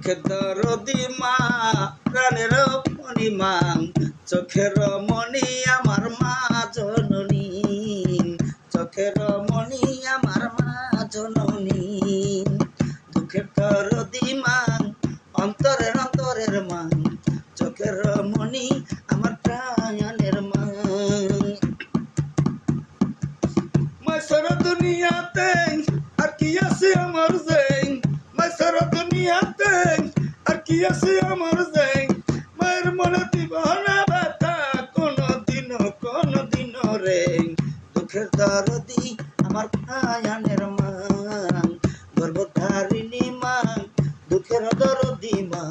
দুঃখের দরদি মা প্রাণের মণিমা চোখের মণি আমার মা জননী চোখের মণি আমার মা জননী দুঃখের দরদি মা অন্তরের অন্তরের মা চোখের মণি আমার প্রাণের মা সারা দুনিয়াতে আর কি আছে আমার যাই সারা দুনিয়াতে আর কি আছে আমার যাই মায়ের মনে দিব না ব্যথা কোনদিনও রে দুঃখের দরদি আমার প্রাণের মা গর্ভধারিণী মা দুঃখের দরদি মা